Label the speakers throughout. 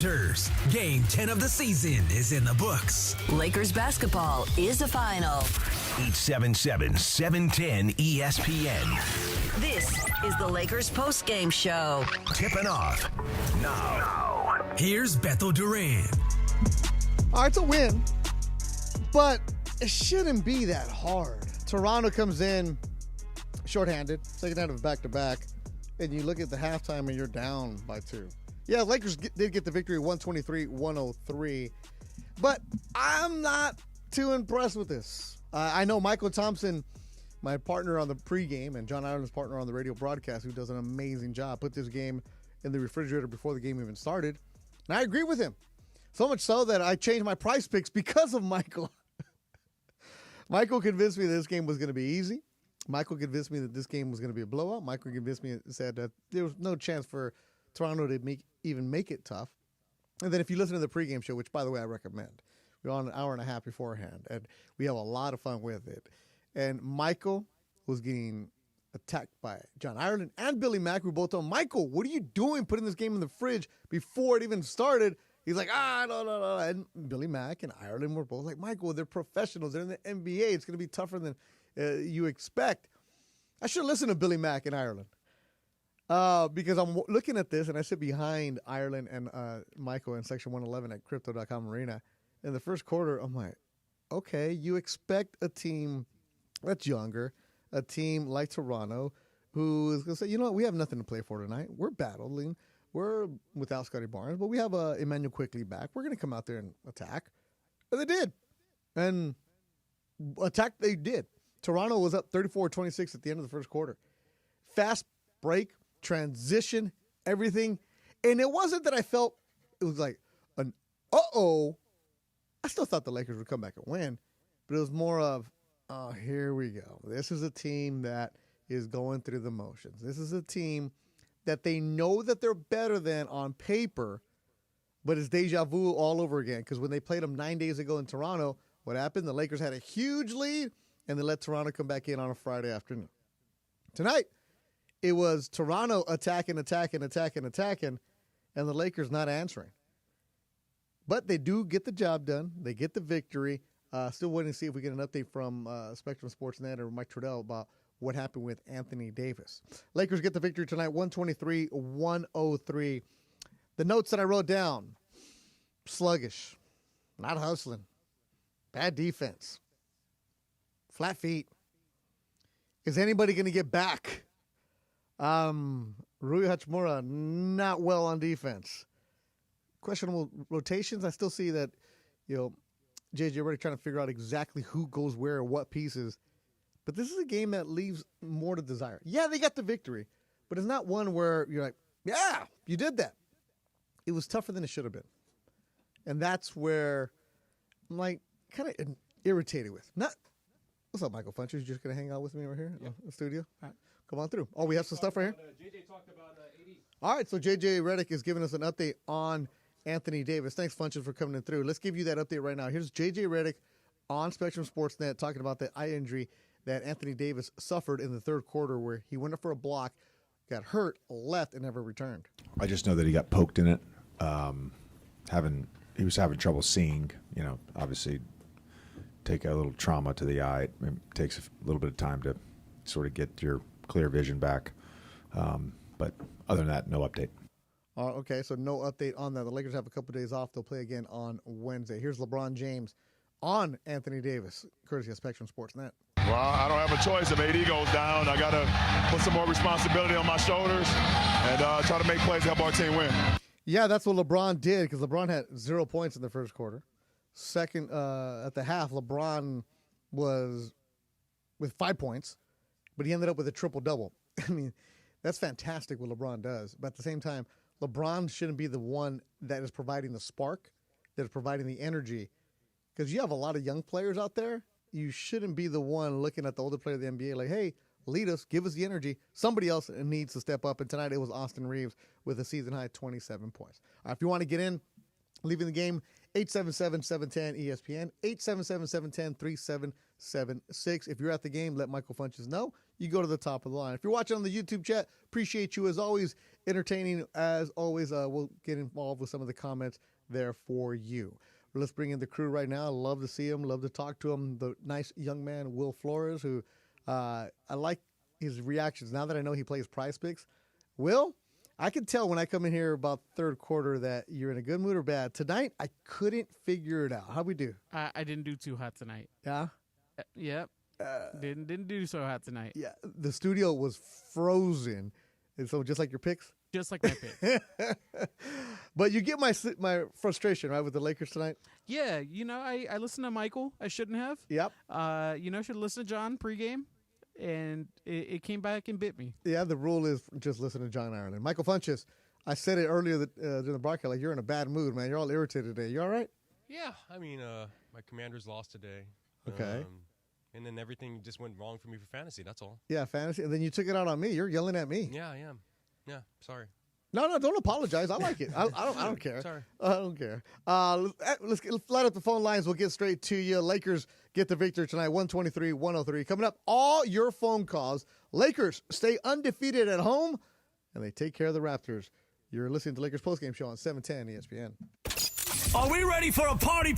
Speaker 1: Game 10 of the season is in the books.
Speaker 2: Lakers basketball is a final.
Speaker 3: 877-710 ESPN.
Speaker 2: This is the Lakers postgame show.
Speaker 3: Tipping off now.
Speaker 1: Here's Beto Duran.
Speaker 4: All right, it's a win, but it shouldn't be that hard. Toronto comes in shorthanded, second out of back-to-back, and you look at the halftime and you're down by 2. Yeah, Lakers did get the victory 123-103, but I'm not too impressed with this. I know Michael Thompson, my partner on the pregame, and John Ireland's partner on the radio broadcast, who does an amazing job, put this game in the refrigerator before the game even started, and I agree with him. So much so that I changed my price picks because of Michael. Michael convinced me that this game was going to be easy. Michael convinced me that this game was going to be a blowout. Michael convinced me, said that there was no chance for Toronto to even make it tough. And then if you listen to the pregame show, which, by the way, I recommend, we're on an hour and a half beforehand, and we have a lot of fun with it. And Michael was getting attacked by John Ireland and Billy Mack, who both told him, Michael, what are you doing putting this game in the fridge before it even started? He's like, no. And Billy Mack and Ireland were both like, Michael, they're professionals. They're in the NBA. It's going to be tougher than you expect. I should listen to Billy Mack and Ireland. Because I'm looking at this, and I sit behind Ireland and Michael in Section 111 at Crypto.com Arena. In the first quarter, I'm like, okay, you expect a team that's younger, a team like Toronto, who is going to say, you know what, we have nothing to play for tonight. We're battling. We're without Scotty Barnes, but we have Emmanuel Quickly back. We're going to come out there and attack. And they did. And attack they did. Toronto was up 34-26 at the end of the first quarter. Fast break. Transition, everything. And it wasn't that I felt it was like an uh-oh. I still thought the Lakers would come back and win, but it was more of, oh, here we go. This is a team that is going through the motions. This is a team that they know that they're better than on paper, but it's deja vu all over again. Because when they played them 9 days ago in Toronto, what happened? The Lakers had a huge lead, and they let Toronto come back in on a Friday afternoon. Tonight, it was Toronto attacking, and the Lakers not answering. But they do get the job done. They get the victory. Still waiting to see if we get an update from Spectrum Sportsnet or Mike Trudell about what happened with Anthony Davis. Lakers get the victory tonight, 123-103. The notes that I wrote down: sluggish, not hustling, bad defense, flat feet. Is anybody going to get back? Rui Hachimura, not well on defense. Questionable rotations. I still see that, JJ Redick trying to figure out exactly who goes where or what pieces. But this is a game that leaves more to desire. Yeah, they got the victory, but it's not one where you're like, yeah, you did that. It was tougher than it should have been. And that's where I'm like kind of irritated with. What's up, Michael Funches? You just going to hang out with me over here in the studio? All right. Come on through. Oh, we have some stuff right here?
Speaker 5: JJ talked about AD.
Speaker 4: All right, so JJ Redick is giving us an update on Anthony Davis. Thanks, Funches, for coming in through. Let's give you that update right now. Here's JJ Redick on Spectrum Sportsnet talking about the eye injury that Anthony Davis suffered in the third quarter where he went up for a block, got hurt, left, and never returned.
Speaker 6: I just know that he got poked in it. He was having trouble seeing, obviously take a little trauma to the eye. It takes a little bit of time to sort of get your clear vision back. But other than that, no update.
Speaker 4: Okay, so no update on that. The Lakers have a couple of days off. They'll play again on Wednesday. Here's LeBron James on Anthony Davis, courtesy of Spectrum Sportsnet.
Speaker 7: Well, I don't have a choice. If AD goes down, I got to put some more responsibility on my shoulders and try to make plays to help our team win.
Speaker 4: Yeah, that's what LeBron did, because LeBron had 0 points in the first quarter. Second, at the half, LeBron was with 5 points, but he ended up with a triple-double. I mean, that's fantastic what LeBron does. But at the same time, LeBron shouldn't be the one that is providing the spark, that is providing the energy. Because you have a lot of young players out there. You shouldn't be the one looking at the older player of the NBA like, hey, lead us, give us the energy. Somebody else needs to step up. And tonight it was Austin Reeves with a season-high 27 points. If you want to get in, leaving the game 877-710-ESPN, 877-710-3776. If you're at the game, let Michael Funches know. You go to the top of the line. If you're watching on the YouTube chat, appreciate you as always. Entertaining as always. We'll get involved with some of the comments there for you. Let's bring in the crew right now. Love to see him. Love to talk to him. The nice young man, Will Flores, who I like his reactions. Now that I know he plays Prize Picks. Will, I can tell when I come in here about third quarter that you're in a good mood or bad. Tonight, I couldn't figure it out. How'd we do?
Speaker 5: I didn't do too hot tonight.
Speaker 4: Yeah?
Speaker 5: Yep. Didn't do so hot tonight.
Speaker 4: Yeah. The studio was frozen. And so just like your picks?
Speaker 5: Just like my picks.
Speaker 4: But you get my frustration, right, with the Lakers tonight?
Speaker 5: Yeah. I listened to Michael. I shouldn't have.
Speaker 4: Yep.
Speaker 5: Should listen to John pregame. And it came back and bit me.
Speaker 4: Yeah, the rule is just listen to John Ireland. Michael Funches, I said it earlier during the broadcast, like you're in a bad mood, man. You're all irritated today. You all right?
Speaker 8: Yeah, I mean, my Commanders lost today.
Speaker 4: Okay.
Speaker 8: And then everything just went wrong for me for fantasy, that's all.
Speaker 4: Yeah, fantasy. And then you took it out on me. You're yelling at me.
Speaker 8: Yeah, I am. Yeah, sorry.
Speaker 4: No, don't apologize. I like it. I don't care.
Speaker 8: Sorry.
Speaker 4: I don't care. Let's light up the phone lines. We'll get straight to you. Lakers get the victory tonight, 123-103. Coming up, all your phone calls. Lakers stay undefeated at home, and they take care of the Raptors. You're listening to Lakers Postgame Show on 710 ESPN.
Speaker 1: Are we ready for a party?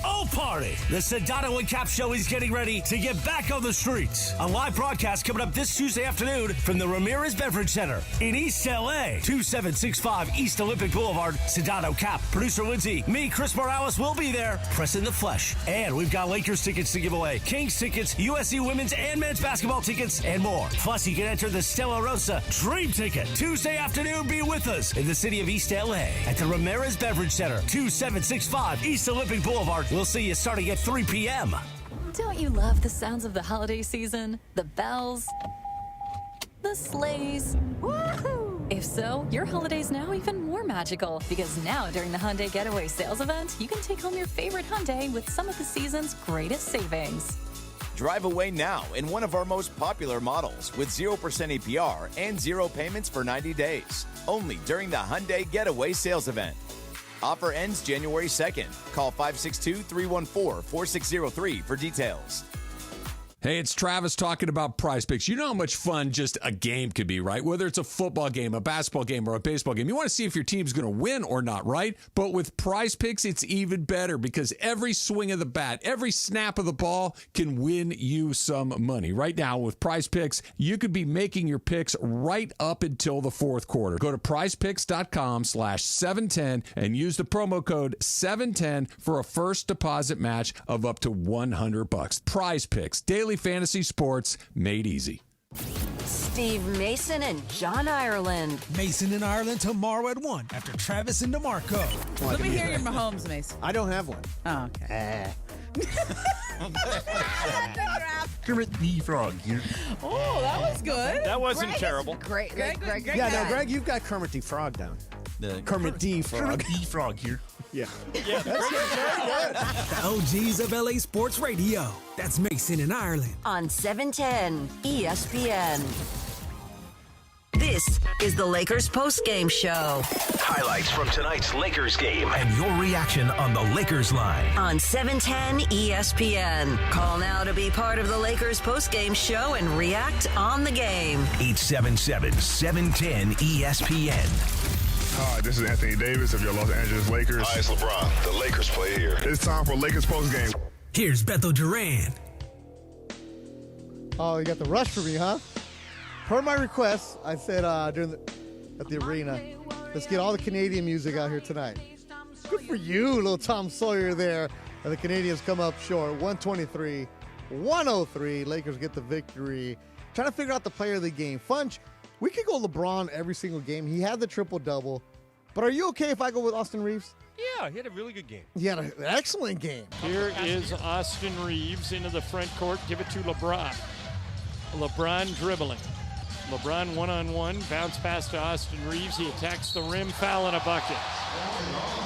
Speaker 1: Oh, party! The Sedano and Cap Show is getting ready to get back on the streets. A live broadcast coming up this Tuesday afternoon from the Ramirez Beverage Center in East LA. 2765 East Olympic Boulevard, Sedano Cap. Producer Lindsay, me, Chris Morales, will be there, pressing the flesh. And we've got Lakers tickets to give away, Kings tickets, USC women's and men's basketball tickets, and more. Plus, you can enter the Stella Rosa Dream Ticket. Tuesday afternoon, be with us in the city of East LA at the Ramirez Beverage Center, 2765 East Olympic Boulevard. We'll see you starting at 3 p.m.
Speaker 9: Don't you love the sounds of the holiday season? The bells, the sleighs. Woohoo! If so, your holiday's now even more magical because now during the Hyundai Getaway Sales Event, you can take home your favorite Hyundai with some of the season's greatest savings.
Speaker 10: Drive away now in one of our most popular models with 0% APR and 0 payments for 90 days. Only during the Hyundai Getaway Sales Event. Offer ends January 2nd. Call 562-314-4603 for details.
Speaker 11: Hey, it's Travis talking about Prize Picks. You know how much fun just a game could be, right? Whether it's a football game, a basketball game, or a baseball game. You want to see if your team's going to win or not, right? But with Prize Picks, it's even better because every swing of the bat, every snap of the ball can win you some money. Right now, with Prize Picks, you could be making your picks right up until the fourth quarter. Go to prizepicks.com/710 and use the promo code 710 for a first deposit match of up to $100. Prize Picks, daily fantasy sports made easy.
Speaker 2: Steve Mason and John Ireland.
Speaker 1: Mason and Ireland tomorrow at 1 after Travis and DeMarco.
Speaker 12: Let me hear your Mahomes, Mason.
Speaker 4: I don't have one.
Speaker 12: Oh, okay.
Speaker 3: Kermit the Frog here.
Speaker 12: Oh, that was good.
Speaker 13: That wasn't terrible.
Speaker 12: Great.
Speaker 4: Yeah, no, Greg, you've got Kermit the Frog down.
Speaker 3: The
Speaker 4: Kermit the Frog.
Speaker 3: Kermit the Frog here.
Speaker 4: Yeah.
Speaker 1: The OGs of LA Sports Radio. That's Mason and Ireland.
Speaker 2: On 710 ESPN. This is the Lakers postgame show.
Speaker 3: Highlights from tonight's Lakers game and your reaction on the Lakers line.
Speaker 2: On 710 ESPN. Call now to be part of the Lakers postgame show and react on the game.
Speaker 3: 877-710 ESPN.
Speaker 7: Hi, this is Anthony Davis of your Los Angeles Lakers.
Speaker 14: Hi, it's LeBron. The Lakers play here.
Speaker 7: It's time for Lakers postgame.
Speaker 1: Here's Beto Duran.
Speaker 4: Oh, you got the rush for me, huh? Per my request, I said at the arena, let's get all the Canadian music out here tonight. Good for you, little Tom Sawyer there. And the Canadians come up short, 123-103. Lakers get the victory. Trying to figure out the player of the game. Funch, we could go LeBron every single game. He had the triple-double. But are you okay if I go with Austin Reeves?
Speaker 8: Yeah, he had a really good game.
Speaker 4: He had an excellent game.
Speaker 13: Here is Austin Reeves into the front court. Give it to LeBron. LeBron dribbling. LeBron one-on-one. Bounce pass to Austin Reeves. He attacks the rim. Foul and a bucket.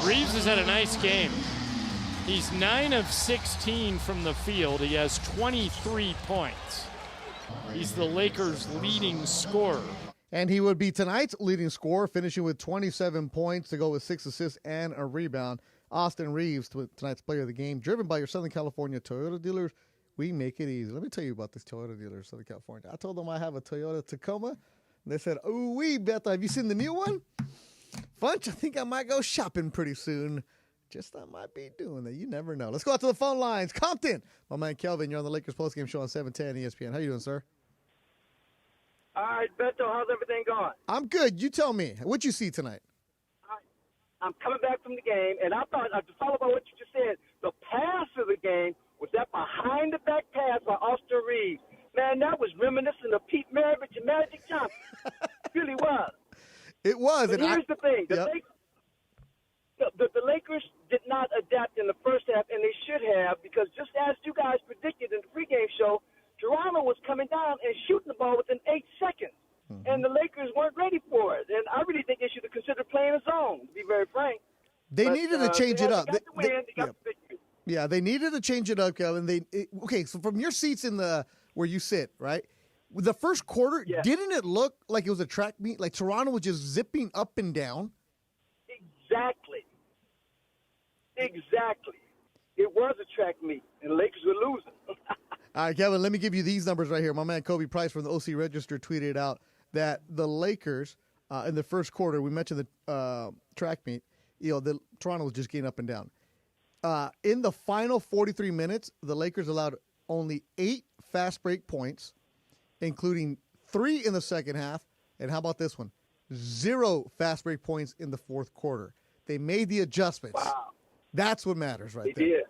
Speaker 13: Reeves has had a nice game. He's 9 of 16 from the field. He has 23 points. He's the Lakers' leading scorer.
Speaker 4: And he would be tonight's leading scorer, finishing with 27 points to go with 6 assists and a rebound. Austin Reeves, tonight's player of the game, driven by your Southern California Toyota dealers. We make it easy. Let me tell you about this Toyota dealer in Southern California. I told them I have a Toyota Tacoma, and they said, "Ooh, Beth, have you seen the new one? Funch, I think I might go shopping pretty soon." Just I might be doing that. You never know. Let's go out to the phone lines. Compton, my man Kelvin, you're on the Lakers postgame show on 710 ESPN. How you doing, sir?
Speaker 15: All right, Beto, how's everything going?
Speaker 4: I'm good. You tell me. What'd you see tonight?
Speaker 15: I'm coming back from the game, and I thought, to follow up on what you just said, the pass of the game was that behind-the-back pass by Austin Reeves. Man, that was reminiscent of Pete Maravich and Magic Johnson. It really was.
Speaker 4: It was.
Speaker 15: But here's the thing. The Lakers did not adapt in the first half, and they should have, because just as you guys predicted in the pregame show, Toronto was coming down and shooting the ball within 8 seconds. And the Lakers weren't ready for it. And I really think they should have considered playing a zone, to be very frank.
Speaker 4: They needed to change it up.
Speaker 15: Yeah,
Speaker 4: they needed to change it up, Kevin. Okay, so from your seats in the where you sit, right? The first quarter, didn't it look like it was a track meet? Like Toronto was just zipping up and down?
Speaker 15: Exactly. It was a track meet, and the Lakers were losing.
Speaker 4: All right, Kevin, let me give you these numbers right here. My man Kobe Price from the OC Register tweeted out that the Lakers in the first quarter, we mentioned the track meet, the Toronto was just getting up and down. In the final 43 minutes, the Lakers allowed only 8 fast break points, including 3 in the second half. And how about this one? 0 fast break points in the fourth quarter. They made the adjustments.
Speaker 15: Wow.
Speaker 4: That's what matters right
Speaker 15: there.
Speaker 4: They
Speaker 15: did.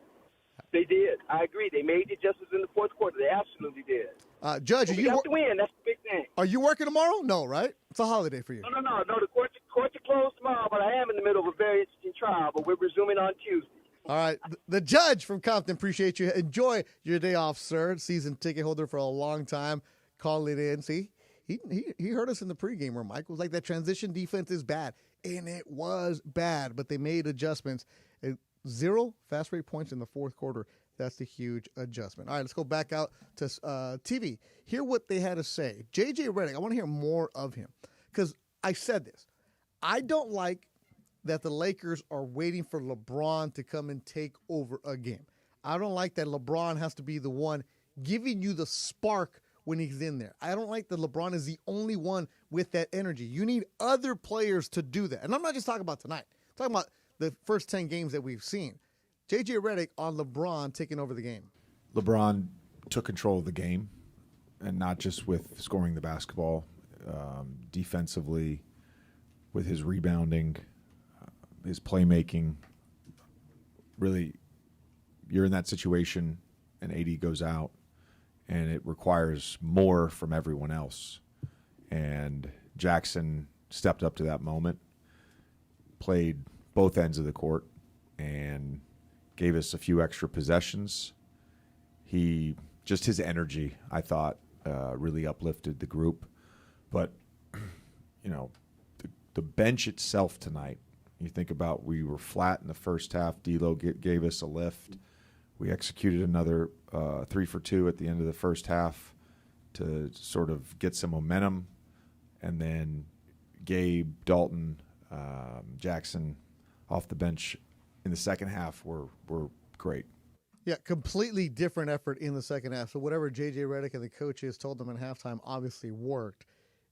Speaker 15: They did. I agree. They made the adjustments in the fourth quarter. They absolutely did.
Speaker 4: Judge,
Speaker 15: we got to win. That's the big thing.
Speaker 4: Are you working tomorrow? No, right? It's a holiday for you.
Speaker 15: No. The courts are closed tomorrow, but I am in the middle of a very interesting trial, but we're resuming on Tuesday.
Speaker 4: All right. The judge from Compton, appreciate you. Enjoy your day off, sir. Season ticket holder for a long time. Calling in. See, he heard us in the pregame where Mike was like, that transition defense is bad. And it was bad, but they made adjustments. 0 fast break points in the fourth quarter. That's a huge adjustment. All right, let's go back out to TV. Hear what they had to say. J.J. Redick, I want to hear more of him because I said this. I don't like that the Lakers are waiting for LeBron to come and take over a game. I don't like that LeBron has to be the one giving you the spark when he's in there. I don't like that LeBron is the only one with that energy. You need other players to do that. And I'm not just talking about tonight. I'm talking about the first 10 games that we've seen. J.J. Redick on LeBron taking over the game.
Speaker 6: LeBron took control of the game, and not just with scoring the basketball, defensively, with his rebounding, his playmaking. Really, you're in that situation, and AD goes out, and it requires more from everyone else. And Jackson stepped up to that moment, played both ends of the court, and gave us a few extra possessions. His energy, I thought, really uplifted the group. But, the bench itself tonight, you think about, we were flat in the first half. D'Lo gave us a lift. We executed another 3 for 2 at the end of the first half to sort of get some momentum. And then Gabe, Dalton, Jackson off the bench in the second half were great.
Speaker 4: Yeah, completely different effort in the second half. So whatever J.J. Redick and the coaches told them at halftime obviously worked.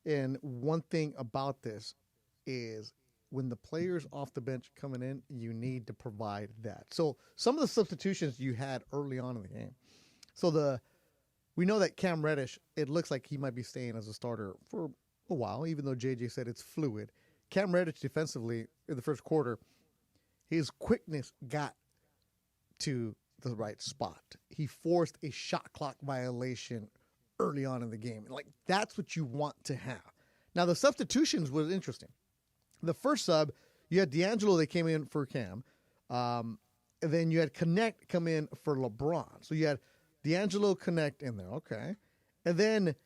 Speaker 4: And one thing about this is when the players off the bench coming in, you need to provide that. So some of the substitutions you had early on in the game. So we know that Cam Reddish, it looks like he might be staying as a starter for a while, even though J.J. said it's fluid. Cam Reddish defensively in the first quarter, his quickness got to the right spot. He forced a shot clock violation early on in the game. Like, that's what you want to have. Now, the substitutions was interesting. The first sub, you had D'Angelo that came in for Cam. And then you had Connect come in for LeBron. So you had D'Angelo, Connect in there. Okay. And then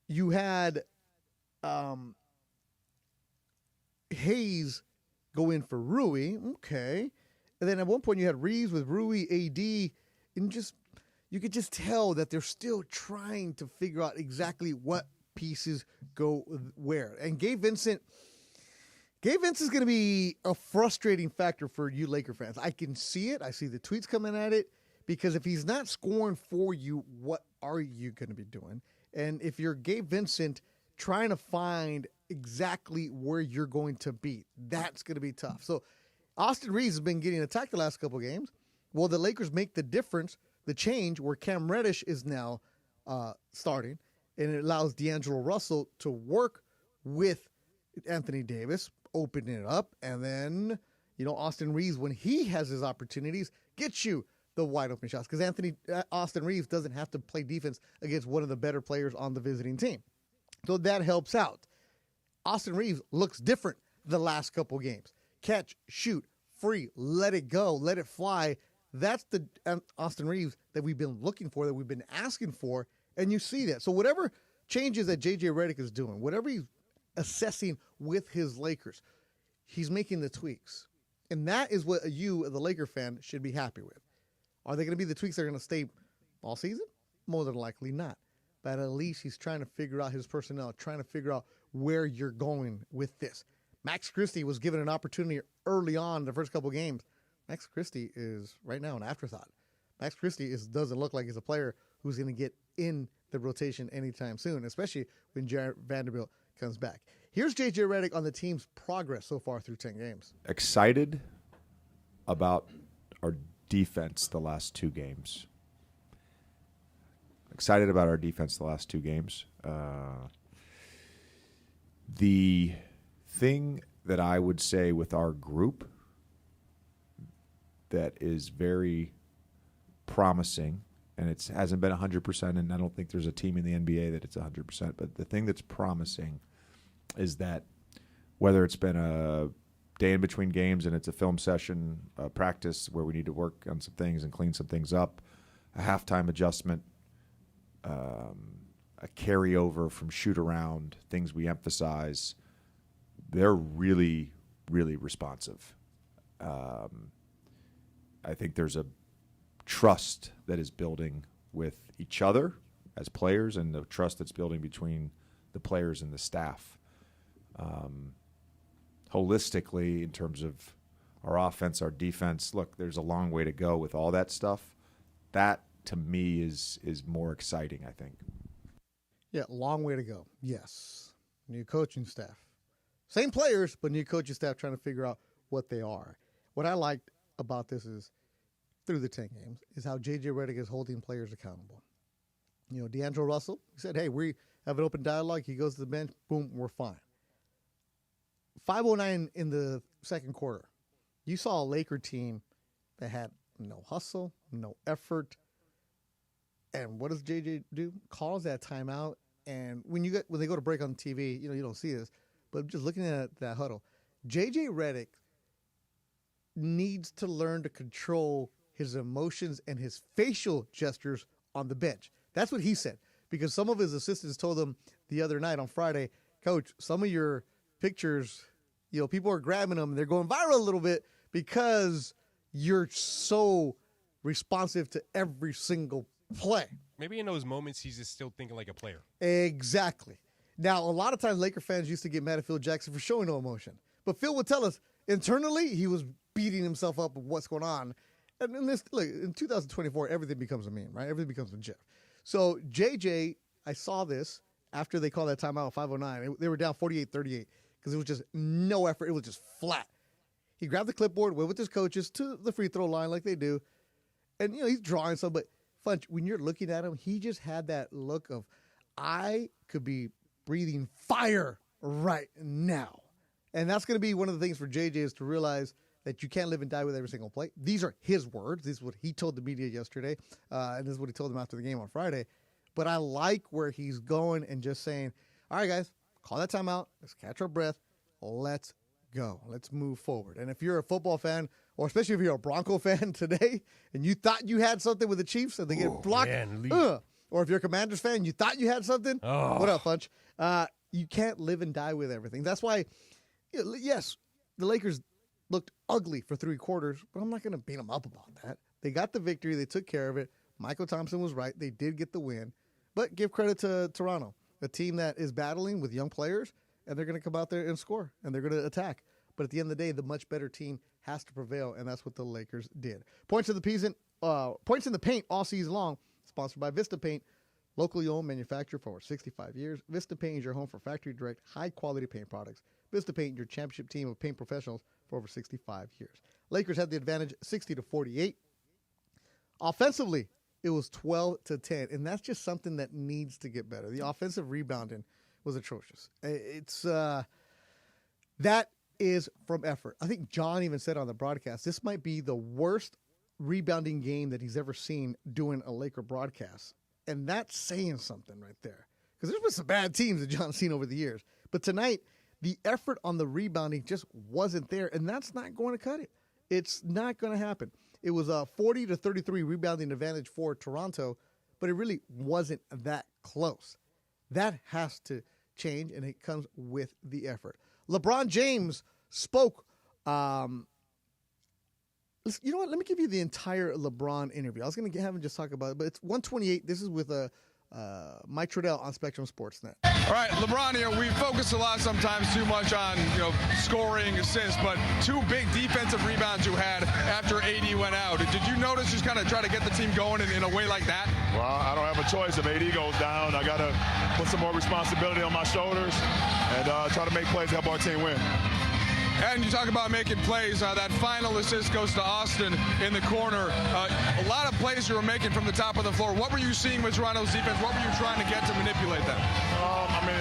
Speaker 4: you had Hayes go in for Rui. Okay. And then at one point you had Reeves with Rui, AD, and you could just tell that they're still trying to figure out exactly what pieces go where. And Gabe Vincent, Gabe Vincent is going to be a frustrating factor for you Laker fans. I can see it. I see the tweets coming at it, because if he's not scoring for you, what are you going to be doing? And if you're Gabe Vincent trying to find exactly where you're going to be, that's going to be tough. So Austin Reeves has been getting attacked the last couple of games. Well, the Lakers make the difference, the change, where Cam Reddish is now starting, and it allows D'Angelo Russell to work with Anthony Davis, open it up, and then, Austin Reeves, when he has his opportunities, gets you the wide open shots, because Austin Reeves doesn't have to play defense against one of the better players on the visiting team. So that helps out. Austin Reeves looks different the last couple games. Catch, shoot, free, let it go, let it fly. That's the Austin Reeves that we've been looking for, that we've been asking for, and you see that. So whatever changes that J.J. Redick is doing, whatever he's assessing with his Lakers, he's making the tweaks. And that is what you, the Laker fan, should be happy with. Are they going to be the tweaks that are going to stay all season? More than likely not. But at least he's trying to figure out his personnel, trying to figure out where you're going with this. Max Christie was given an opportunity early on in the first couple games. Max Christie is right now an afterthought. Max Christie doesn't look like he's a player who's going to get in the rotation anytime soon, especially when Jared Vanderbilt comes back. Here's J.J. Redick on the team's progress so far through 10 games.
Speaker 6: Excited about our defense the last two games. The thing that I would say with our group that is very promising, and it hasn't been 100%, and I don't think there's a team in the NBA that it's 100%, but the thing that's promising is that whether it's been a day in between games and it's a film session, a practice where we need to work on some things and clean some things up, a halftime adjustment, a carryover from shoot around, things we emphasize, they're really, really responsive. I think there's a trust that is building with each other as players, and the trust that's building between the players and the staff. Holistically, in terms of our offense, our defense, look, there's a long way to go with all that stuff. That, to me, is more exciting, I think.
Speaker 4: Yeah, long way to go. Yes. New coaching staff. Same players, but new coaching staff trying to figure out what they are. What I liked about this is, through the 10 games, is how J.J. Redick is holding players accountable. D'Angelo Russell, he said, hey, we have an open dialogue. He goes to the bench. Boom, we're fine. 5:09 in the second quarter. You saw a Laker team that had no hustle, no effort. And what does JJ do? Calls that timeout. And when they go to break on TV, you don't see this, but just looking at that huddle, JJ Redick needs to learn to control his emotions and his facial gestures on the bench. That's what he said, because some of his assistants told him the other night on Friday, Coach, some of your pictures, people are grabbing them and they're going viral a little bit because you're so responsive to every single play.
Speaker 8: Maybe in those moments he's just still thinking like a player.
Speaker 4: Exactly. Now, a lot of times Laker fans used to get mad at Phil Jackson for showing no emotion. But Phil would tell us internally he was beating himself up with what's going on. And in 2024, everything becomes a meme, right? Everything becomes a GIF. So JJ, I saw this after they called that timeout at 5:09. They were down 48-38 because it was just no effort. It was just flat. He grabbed the clipboard, went with his coaches to the free throw line like they do. And, he's drawing some, but Funch, when you're looking at him, he just had that look of, I could be breathing fire right now. And that's going to be one of the things for JJ is to realize that you can't live and die with every single play. These are his words. This is what he told the media yesterday. And this is what he told them after the game on Friday. But I like where he's going and just saying, all right, guys, call that timeout. Let's catch our breath. Let's go. Let's move forward. And if you're a football fan, or especially if you're a Bronco fan today, and you thought you had something with the Chiefs and they get blocked, or if you're a Commanders fan, you thought you had something, what up, Funch? You can't live and die with everything. That's why, yes, the Lakers looked ugly for 3 quarters, but I'm not going to beat them up about that. They got the victory. They took care of it. Michael Thompson was right. They did get the win. But give credit to Toronto, a team that is battling with young players, and they're going to come out there and score, and they're going to attack. But at the end of the day, the much better team has to prevail, and that's what the Lakers did. Points in the paint all season long, sponsored by Vista Paint, locally owned, manufactured for over 65 years. Vista Paint is your home for factory direct, high-quality paint products. Vista Paint, your championship team of paint professionals for over 65 years. Lakers had the advantage 60-48. Offensively, it was 12-10, and that's just something that needs to get better. The offensive rebounding was atrocious. That is from effort. I think John even said on the broadcast, this might be the worst rebounding game that he's ever seen doing a Laker broadcast. And that's saying something right there. Because there's been some bad teams that John's seen over the years. But tonight, the effort on the rebounding just wasn't there, and that's not going to cut it. It's not going to happen. It was a 40-33 rebounding advantage for Toronto, but it really wasn't that close. That has to change, and it comes with the effort. LeBron James spoke. You know what? Let me give you the entire LeBron interview. I was going to have him just talk about it, but it's 128. This is with Mike Trudell on Spectrum Sportsnet.
Speaker 16: All right, LeBron, we focus a lot sometimes too much on scoring, assists, but two big defensive rebounds you had after AD went out. Did you notice just kind of try to get the team going in a way like that?
Speaker 7: Well, I don't have a choice. If AD goes down, I got to put some more responsibility on my shoulders and try to make plays to help our team win.
Speaker 16: And you talk about making plays. That final assist goes to Austin in the corner. A lot of plays you were making from the top of the floor. What were you seeing with Toronto's defense? What were you trying to get to manipulate them?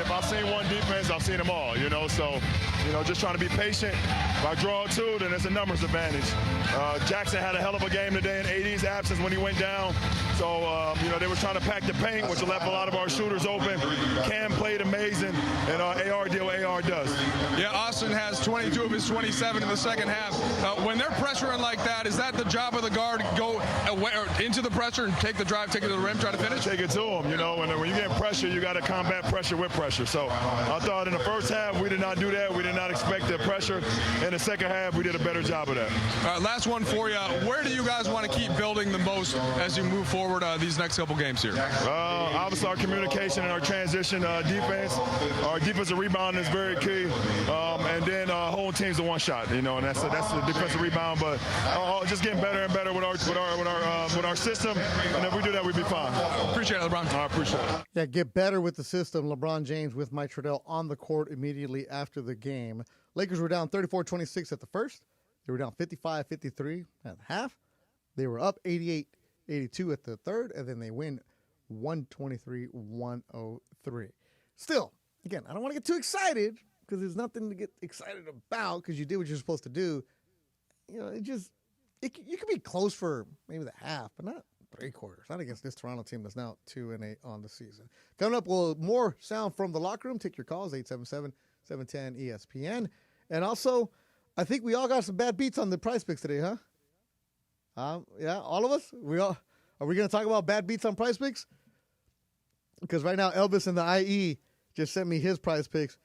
Speaker 7: If I've seen one defense, I've seen them all, So, just trying to be patient. If I draw two, then it's a numbers advantage. Jackson had a hell of a game today in AD's absence when he went down. So, they were trying to pack the paint, which left a lot of our shooters open. Cam played amazing, and AR did what AR does.
Speaker 16: Yeah, Austin has 22 of his 27 in the second half. When they're pressuring like that, is that the job of the guard? Go into the pressure and take the drive, take it to the rim, try to finish?
Speaker 7: Take it to them, when you get pressure, you got to combat pressure with pressure. So I thought in the first half, we did not do that. We did not expect the pressure. In the second half, we did a better job of that.
Speaker 16: All right, last one for you. Where do you guys want to keep building the most as you move forward these next couple games here?
Speaker 7: Obviously, our communication and our transition defense. Our defensive rebounding is very key. And then holding teams to one shot, and that's the defensive rebound. But just getting better and better with our system. And if we do that, we'd be fine.
Speaker 16: Appreciate it, LeBron.
Speaker 7: I appreciate it.
Speaker 4: Yeah, get better with the system. LeBron James with Mike Trudell on the court immediately after the game. Lakers were down 34-26 at the first. They were down 55-53 at the half. They were up 88-82 at the third, and then they win 123-103. Still, again, I don't want to get too excited because there's nothing to get excited about because you did what you're supposed to do. You could be close for maybe the half, but not three quarters. Not against this Toronto team that's now 2-8 on the season. Coming up, more sound from the locker room. Take your calls, 877-710-ESPN. And also, I think we all got some bad beats on the prize picks today, huh? Yeah, all of us? Are we going to talk about bad beats on prize picks? Because right now, Elvis in the IE just sent me his prize picks.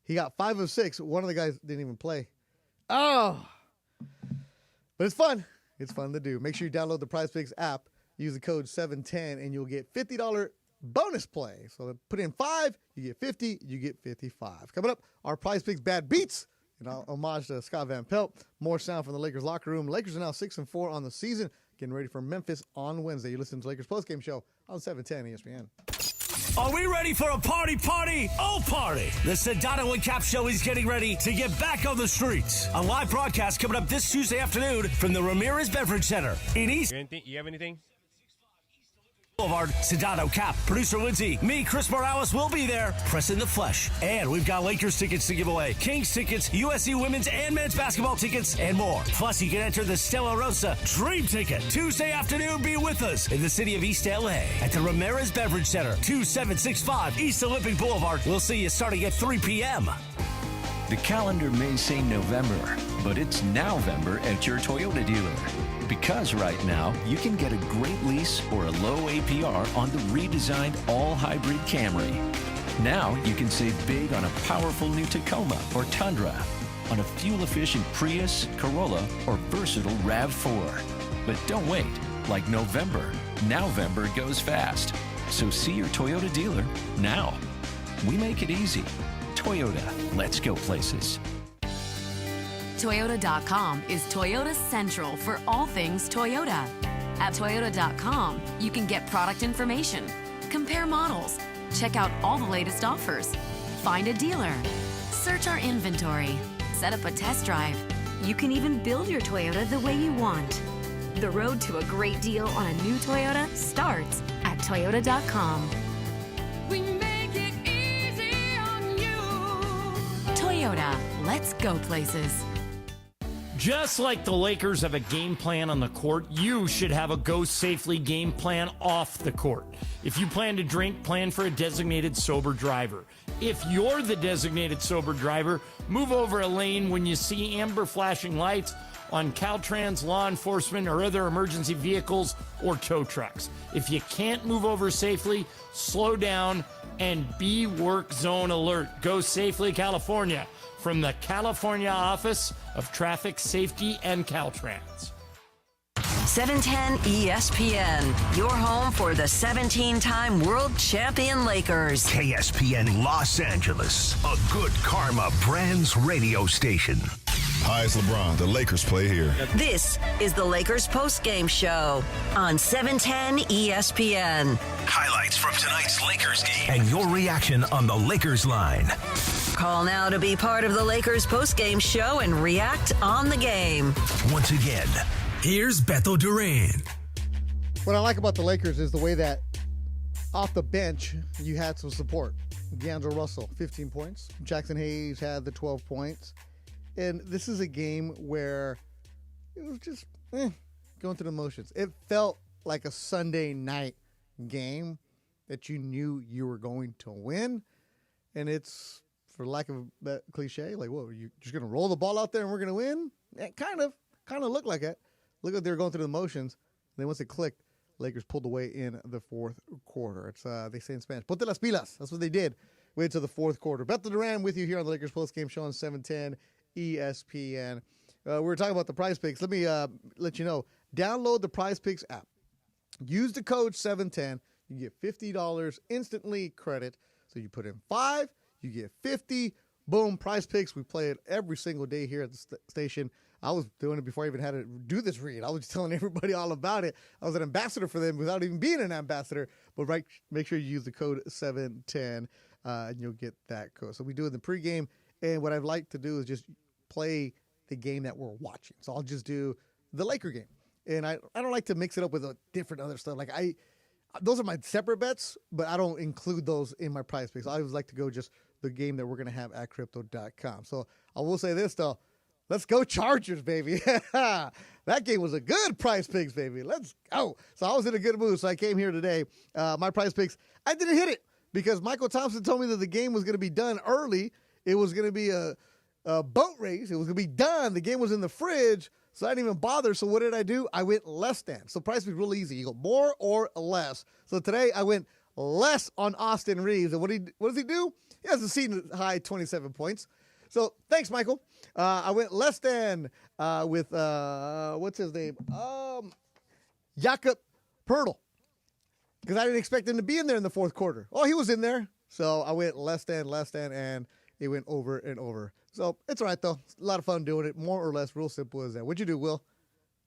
Speaker 4: He got 5 of 6. One of the guys didn't even play. Oh! But it's fun. It's fun to do. Make sure you download the Prize Picks app. Use the code 710, and you'll get $50 bonus play. So put in 5, you get 50, you get 55. Coming up, our Prize Picks bad beats. And homage to Scott Van Pelt. More sound from the Lakers locker room. Lakers are now 6-4 on the season. Getting ready for Memphis on Wednesday. You listen to the Lakers postgame show on 710 ESPN.
Speaker 1: Are we ready for a party? Oh, party! The Sedano and Cap Show is getting ready to get back on the streets. A live broadcast coming up this Tuesday afternoon from the Ramirez Beverage Center in East.
Speaker 8: You have anything?
Speaker 1: Boulevard, Sedano, Cap, producer Lindsay, me, Chris Morales will be there, pressing the flesh. And we've got Lakers tickets to give away, Kings tickets, USC women's and men's basketball tickets, and more. Plus, you can enter the Stella Rosa Dream Ticket. Tuesday afternoon, be with us in the city of East LA at the Ramirez Beverage Center, 2765 East Olympic Boulevard. We'll see you starting at 3 p.m.
Speaker 17: The calendar may say November, but it's Nowvember at your Toyota dealer. Because right now, you can get a great lease or a low APR on the redesigned all-hybrid Camry. Now you can save big on a powerful new Tacoma or Tundra, on a fuel-efficient Prius, Corolla, or versatile RAV4. But don't wait. Like November, Nowvember goes fast. So see your Toyota dealer now. We make it easy. Toyota, let's go places.
Speaker 18: Toyota.com is Toyota Central for all things Toyota. At Toyota.com, you can get product information, compare models, check out all the latest offers, find a dealer, search our inventory, set up a test drive. You can even build your Toyota the way you want. The road to a great deal on a new Toyota starts at Toyota.com. We make it easy on you. Toyota, let's go places.
Speaker 13: Just like the Lakers have a game plan on the court, you should have a Go Safely game plan off the court. If you plan to drink, plan for a designated sober driver. If you're the designated sober driver, move over a lane when you see amber flashing lights on Caltrans, law enforcement, or other emergency vehicles or tow trucks. If you can't move over safely, slow down and be work zone alert. Go Safely, California, from the California Office of Traffic Safety and Caltrans.
Speaker 2: 710 ESPN, your home for the 17-time world champion Lakers.
Speaker 3: KSPN Los Angeles, a good karma brands radio station.
Speaker 14: Hi, it's LeBron. The Lakers play here.
Speaker 2: This is the Lakers postgame show on 710 ESPN.
Speaker 3: Highlights from tonight's Lakers game and your reaction on the Lakers line.
Speaker 2: Call now to be part of the Lakers postgame show and react on the game.
Speaker 3: Once again, here's Beto Duran.
Speaker 4: What I like about the Lakers is the way that off the bench you had some support. D'Angelo Russell, 15 points. Jackson Hayes had the 12 points. And this is a game where it was just going through the motions. It felt like a Sunday night game that you knew you were going to win. And it's, for lack of that cliche, like, whoa, you just going to roll the ball out there and we're going to win? It kind of looked like it. Looked like they were going through the motions. And then once it clicked, Lakers pulled away in the fourth quarter. It's they say in Spanish, ponte las pilas. That's what they did. Wait till the fourth quarter. Beto Duran with you here on the Lakers postgame show on 710 ESPN. We were talking about the Prize Picks. Let me let you know. Download the Prize Picks app. Use the code 710. You get $50 instantly credit. So you put in 5, you get 50. Boom, Prize Picks. We play it every single day here at the station. I was doing it before I even had to do this read. I was just telling everybody all about it. I was an ambassador for them without even being an ambassador. But make sure you use the code 710 and you'll get that code. So we do it in the pregame. And what I'd like to do is just play the game that we're watching. So I'll just do the Laker game. And I don't like to mix it up with a different other stuff. Like those are my separate bets, but I don't include those in my Prize Picks. I always like to go just the game that we're going to have at crypto.com. So I will say this, though. Let's go Chargers, baby. That game was a good Prize Picks, baby. Let's go. So I was in a good mood, so I came here today. My Prize Picks, I didn't hit it because Michael Thompson told me that the game was going to be done early. It was going to be a boat race. It was going to be done. The game was in the fridge, so I didn't even bother. So what did I do? I went less than. So Prize Picks real easy. You go more or less. So today I went less on Austin Reeves. And what does he do? He has a season high 27 points. So thanks, Michael. I went less than with what's his name? Jakob Poeltl, because I didn't expect him to be in there in the fourth quarter. Oh, he was in there. So I went less than, and it went over and over. So it's all right, though. It's a lot of fun doing it. More or less, real simple as that. What'd you do, Will?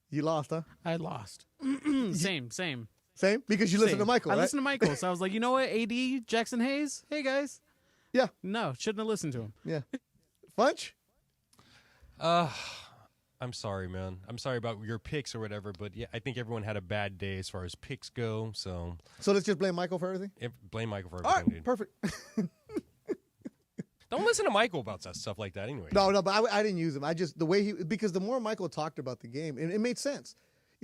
Speaker 4: You lost, huh?
Speaker 5: I lost. Same.
Speaker 4: Same? Because you listened to Michael, right?
Speaker 5: I listened to Michael, so I was like, you know what, AD, Jackson Hayes? Hey, guys.
Speaker 4: Yeah.
Speaker 5: No, shouldn't have listened to him.
Speaker 4: Yeah. Funch?
Speaker 8: I'm sorry, man. I'm sorry about your picks or whatever, but yeah, I think everyone had a bad day as far as picks go. So
Speaker 4: let's just blame Michael for everything?
Speaker 8: Blame Michael for
Speaker 4: All
Speaker 8: everything,
Speaker 4: right,
Speaker 8: dude.
Speaker 4: perfect.
Speaker 8: Don't listen to Michael about stuff like that anyway.
Speaker 4: No, but I didn't use him. Because the more Michael talked about the game, and it made sense.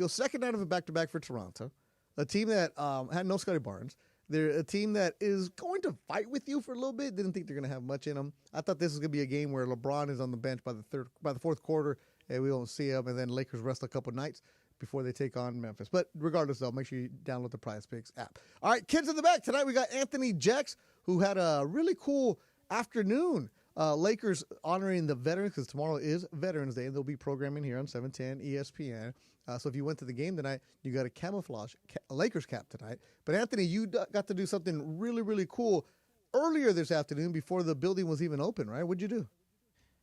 Speaker 4: Second night of a back-to-back for Toronto, a team that had no Scotty Barnes. They're a team that is going to fight with you for a little bit. Didn't think they're going to have much in them. I thought this was going to be a game where LeBron is on the bench by the fourth quarter, and we won't see him. And then Lakers rest a couple nights before they take on Memphis. But regardless, though, make sure you download the Prize Picks app. All right, kids in the back. Tonight we got Anthony Jex, who had a really cool afternoon. Lakers honoring the veterans, because tomorrow is Veterans Day, and they'll be programming here on 710 ESPN. So if you went to the game tonight, you got a camouflage Lakers cap tonight. But Anthony, you got to do something really, really cool earlier this afternoon before the building was even open, right? What'd you do?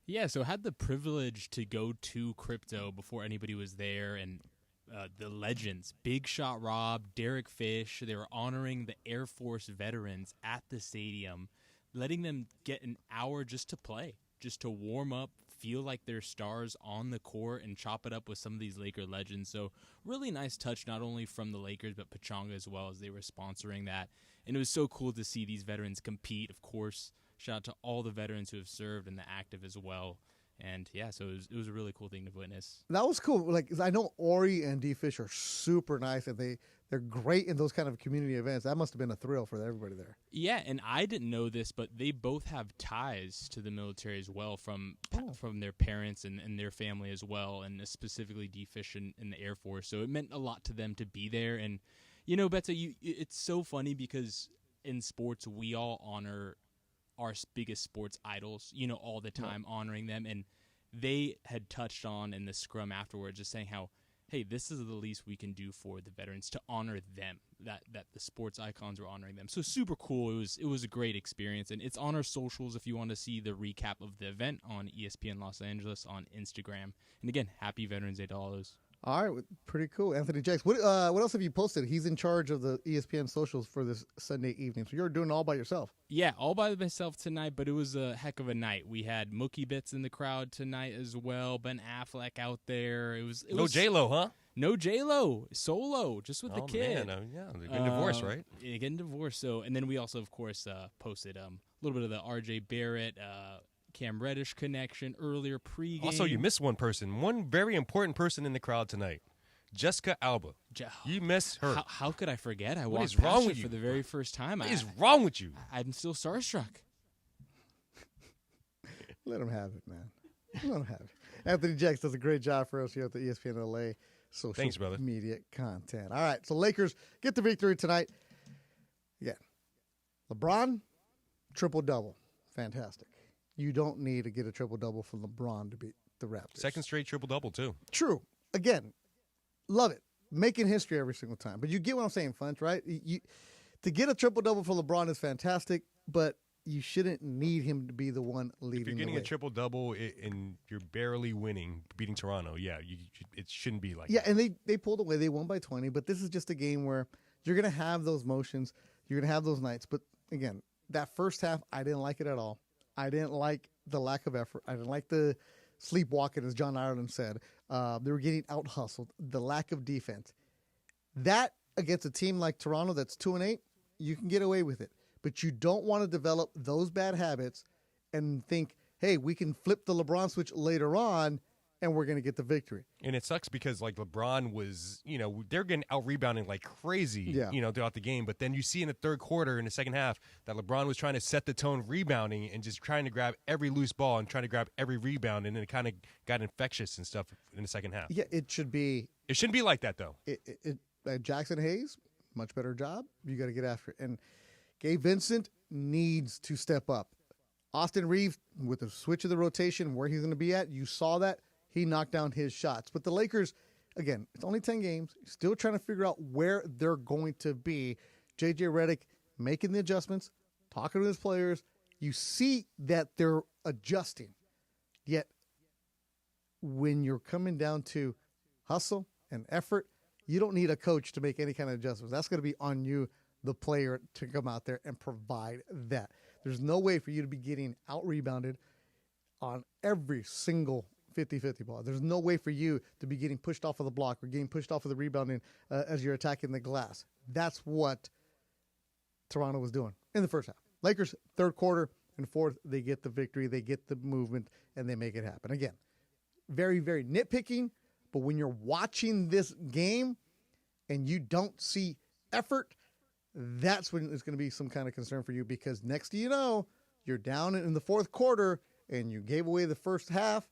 Speaker 19: Yeah, so I had the privilege to go to crypto before anybody was there, and the legends, Big Shot Rob, Derek Fish, they were honoring the Air Force veterans at the stadium, letting them get an hour just to play, just to warm up, feel like they're stars on the court, and chop it up with some of these Laker legends. So really nice touch, not only from the Lakers, but Pechanga as well, as they were sponsoring that. And it was so cool to see these veterans compete. Of course, shout out to all the veterans who have served and the active as well. And yeah, so it was a really cool thing to witness.
Speaker 4: That was cool. Like, I know Ori and D Fish are super nice, and they're great in those kind of community events. That must have been a thrill for everybody there.
Speaker 19: Yeah, and I didn't know this, but they both have ties to the military as well from their parents and their family as well, and specifically D Fish in the Air Force. So it meant a lot to them to be there. And you know, Betsa, it's so funny because in sports we all honor our biggest sports idols, you know, all the time, honoring them. And they had touched on in the scrum afterwards, just saying how, hey, this is the least we can do for the veterans to honor them, that the sports icons were honoring them. So super cool. It was a great experience. And it's on our socials if you want to see the recap of the event on ESPN Los Angeles on Instagram. And again, happy Veterans Day to all those.
Speaker 4: All right, pretty cool. Anthony Jakes, what else have you posted? He's in charge of the ESPN socials for this Sunday evening, so you're doing it all by yourself.
Speaker 19: Yeah, all by myself tonight, but it was a heck of a night. We had Mookie Betts in the crowd tonight as well, Ben Affleck out there. It was
Speaker 8: no J-Lo, huh?
Speaker 19: No J-Lo, solo, just with the kid.
Speaker 8: Man, yeah, they're getting divorced, right?
Speaker 19: Yeah, getting divorced. So, and then we also, of course, posted a little bit of the R.J. Barrett, Cam Reddish connection earlier pregame.
Speaker 8: Also, you missed one person, one very important person in the crowd tonight, Jessica Alba. You missed her.
Speaker 19: How could I forget? I
Speaker 8: What
Speaker 19: walked
Speaker 8: is wrong
Speaker 19: past
Speaker 8: with
Speaker 19: her
Speaker 8: you?
Speaker 19: for the very first time.
Speaker 8: What is wrong with you?
Speaker 19: I'm still starstruck.
Speaker 4: Let him have it, man. Let him have it. Anthony Jakes does a great job for us here at the ESPN LA social
Speaker 8: Thanks, brother.
Speaker 4: media content. All right, so Lakers get the victory tonight. Yeah. LeBron, triple-double. Fantastic. You don't need to get a triple-double from LeBron to beat the Raptors.
Speaker 8: Second straight triple-double, too.
Speaker 4: True. Again, love it. Making history every single time. But you get what I'm saying, Funch, right? To get a triple-double for LeBron is fantastic, but you shouldn't need him to be the one leading
Speaker 8: If you're getting
Speaker 4: the
Speaker 8: a
Speaker 4: way.
Speaker 8: triple-double and you're barely winning, beating Toronto, it shouldn't be like
Speaker 4: Yeah, and they pulled away. They won by 20, but this is just a game where you're going to have those motions. You're going to have those nights. But, again, that first half, I didn't like it at all. I didn't like the lack of effort. I didn't like the sleepwalking, as John Ireland said. They were getting out-hustled. The lack of defense. That, against a team like Toronto that's 2-8, you can get away with it. But you don't want to develop those bad habits and think, hey, we can flip the LeBron switch later on and we're going to get the victory.
Speaker 8: And it sucks because, like, LeBron was, they're getting out-rebounding like crazy, throughout the game. But then you see in the third quarter, in the second half, that LeBron was trying to set the tone rebounding and just trying to grab every loose ball and trying to grab every rebound. And then it kind of got infectious and stuff in the second half.
Speaker 4: Yeah, it should be.
Speaker 8: It shouldn't be like that, though.
Speaker 4: Jackson Hayes, much better job. You got to get after it. And Gabe Vincent needs to step up. Austin Reeves, with the switch of the rotation, where he's going to be at, you saw that. He knocked down his shots. But the Lakers, again, it's only 10 games, still trying to figure out where they're going to be. J.J. Redick making the adjustments, talking to his players. You see that they're adjusting. Yet, when you're coming down to hustle and effort, you don't need a coach to make any kind of adjustments. That's going to be on you, the player, to come out there and provide that. There's no way for you to be getting out-rebounded on every single 50-50 ball. There's no way for you to be getting pushed off of the block or getting pushed off of the rebounding as you're attacking the glass. That's what Toronto was doing in the first half. Lakers, third quarter and fourth, they get the victory, they get the movement, and they make it happen. Again, very, very nitpicking, but when you're watching this game and you don't see effort, that's when it's going to be some kind of concern for you, because next thing you know, you're down in the fourth quarter and you gave away the first half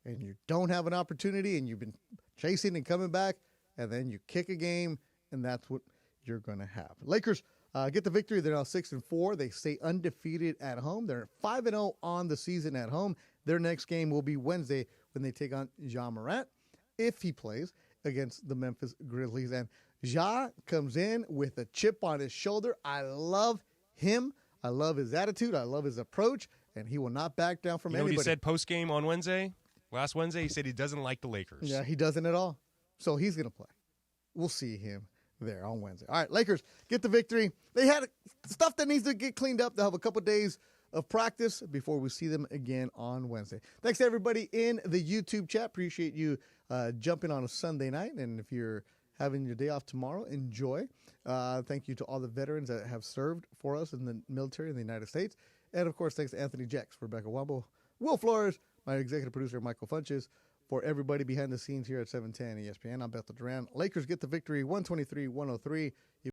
Speaker 4: and you don't have an opportunity and you've been chasing and coming back, and then you kick a game, and that's what you're going to have. Lakers get the victory. They're now 6-4. They stay undefeated at home. They're 5-0 on the season at home. Their next game will be Wednesday when they take on Ja Morant, if he plays, against the Memphis Grizzlies. And Ja comes in with a chip on his shoulder. I love him. I love his attitude. I love his approach. and he will not back down from
Speaker 8: You know what
Speaker 4: anybody.
Speaker 8: he said post-game on Wednesday? Last Wednesday, he said he doesn't like the Lakers.
Speaker 4: Yeah, he doesn't at all. So he's going to play. We'll see him there on Wednesday. All right, Lakers get the victory. They had stuff that needs to get cleaned up. They'll have a couple days of practice before we see them again on Wednesday. Thanks to everybody in the YouTube chat. Appreciate you jumping on a Sunday night. And if you're having your day off tomorrow, enjoy. Thank you to all the veterans that have served for us in the military in the United States. And, of course, thanks to Anthony Jex, Rebecca Wambo, Will Flores, my executive producer, Michael Funches, for everybody behind the scenes here at 710 ESPN. I'm Bethel Duran. Lakers get the victory, 123-103.